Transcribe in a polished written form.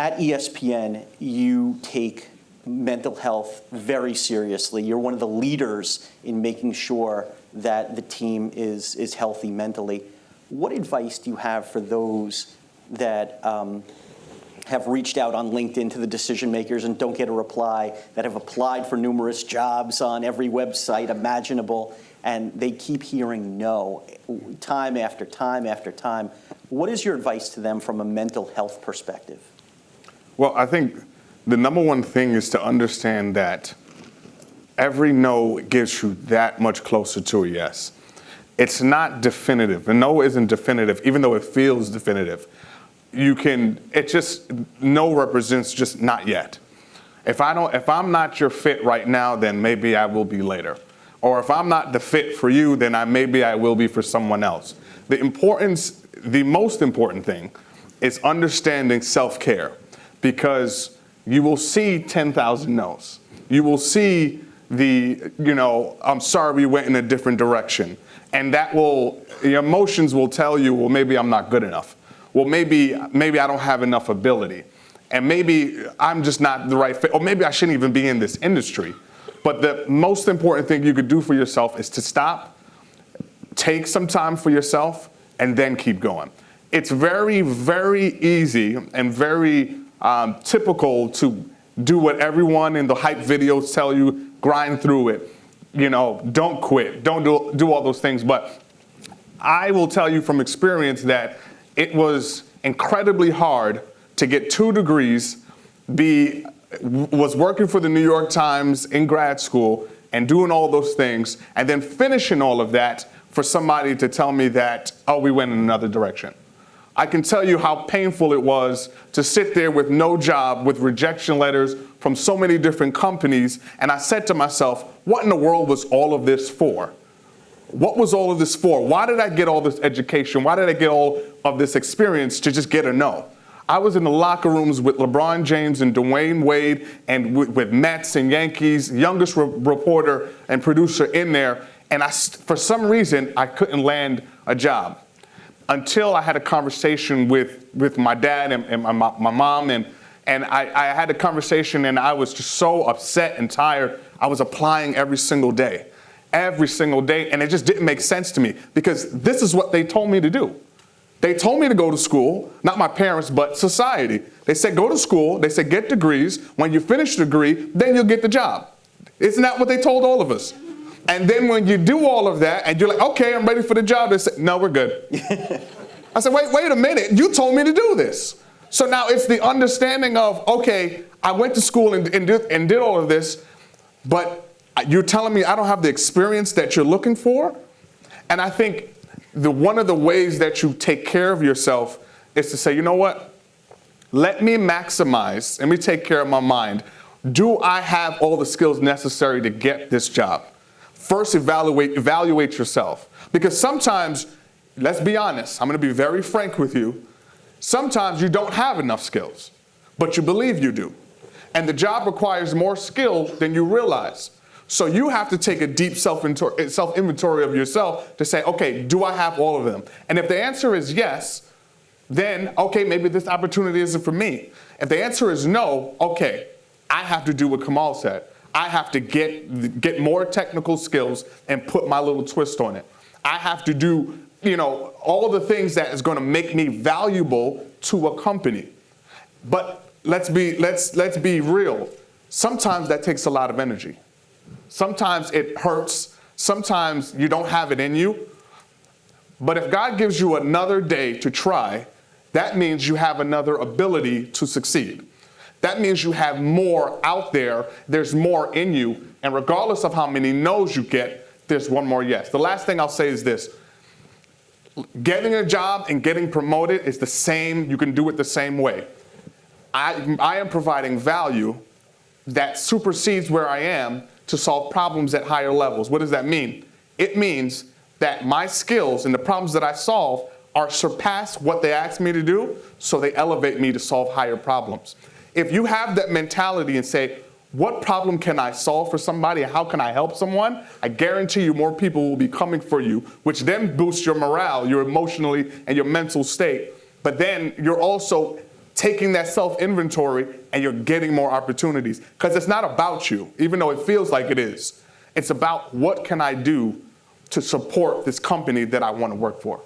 At ESPN, you take mental health very seriously. You're one of the leaders in making sure that the team is healthy mentally. What advice do you have for those that have reached out on LinkedIn to the decision makers and don't get a reply, that have applied for numerous jobs on every website imaginable, and they keep hearing no time after time after time? What is your advice to them from a mental health perspective? Well, I think the number one thing is to understand that every no gets you that much closer to a yes. It's not definitive. A no isn't definitive, even though it feels definitive. No represents just not yet. If I'm not your fit right now, then maybe I will be later. Or if I'm not the fit for you, then maybe I will be for someone else. The most important thing is understanding self-care, because you will see 10,000 no's. You will see I'm sorry we went in a different direction. And your emotions will tell you, well, maybe I'm not good enough. Well, maybe I don't have enough ability. And maybe I'm just not the right fit. Or maybe I shouldn't even be in this industry. But the most important thing you could do for yourself is to stop, take some time for yourself, and then keep going. It's very, very easy and very typical to do what everyone in the hype videos tell you, grind through it, don't quit, don't do all those things. But I will tell you from experience that it was incredibly hard to get 2 degrees, was working for the New York Times in grad school and doing all those things, and then finishing all of that for somebody to tell me that, oh, we went in another direction. I can tell you how painful it was to sit there with no job, with rejection letters from so many different companies. And I said to myself, what in the world was all of this for? What was all of this for? Why did I get all this education? Why did I get all of this experience to just get a no? I was in the locker rooms with LeBron James and Dwayne Wade and with Mets and Yankees, youngest reporter and producer in there. And for some reason, I couldn't land a job until I had a conversation with my dad and my mom. And I had a conversation, and I was just so upset and tired. I was applying every single day. And it just didn't make sense to me, because this is what they told me to do. They told me to go to school, not my parents, but society. They said, go to school. They said, get degrees. When you finish the degree, then you'll get the job. Isn't that what they told all of us? And then when you do all of that and you're like, okay, I'm ready for the job, they say, no, we're good. I said, wait a minute. You told me to do this. So now it's the understanding of, okay, I went to school and did all of this, but you're telling me I don't have the experience that you're looking for? And I think one of the ways that you take care of yourself is to say, you know what? Let me take care of my mind. Do I have all the skills necessary to get this job? First, evaluate yourself. Because sometimes, let's be honest, I'm going to be very frank with you. Sometimes you don't have enough skills, but you believe you do. And the job requires more skill than you realize. So you have to take a deep self-inventory of yourself to say, okay, do I have all of them? And if the answer is yes, then, okay, maybe this opportunity isn't for me. If the answer is no, okay, I have to do what Kamal said. I have to get more technical skills and put my little twist on it. I have to do, all the things that is going to make me valuable to a company. But let's be real. Sometimes that takes a lot of energy. Sometimes it hurts. Sometimes you don't have it in you. But if God gives you another day to try, that means you have another ability to succeed. That means you have more out there. There's more in you. And regardless of how many no's you get, there's one more yes. The last thing I'll say is this. Getting a job and getting promoted is the same. You can do it the same way. I am providing value that supersedes where I am to solve problems at higher levels. What does that mean? It means that my skills and the problems that I solve are surpass what they asked me to do, so they elevate me to solve higher problems. If you have that mentality and say, what problem can I solve for somebody and how can I help someone? I guarantee you more people will be coming for you, which then boosts your morale, your emotionally and your mental state. But then you're also taking that self-inventory and you're getting more opportunities. Because it's not about you, even though it feels like it is. It's about what can I do to support this company that I want to work for.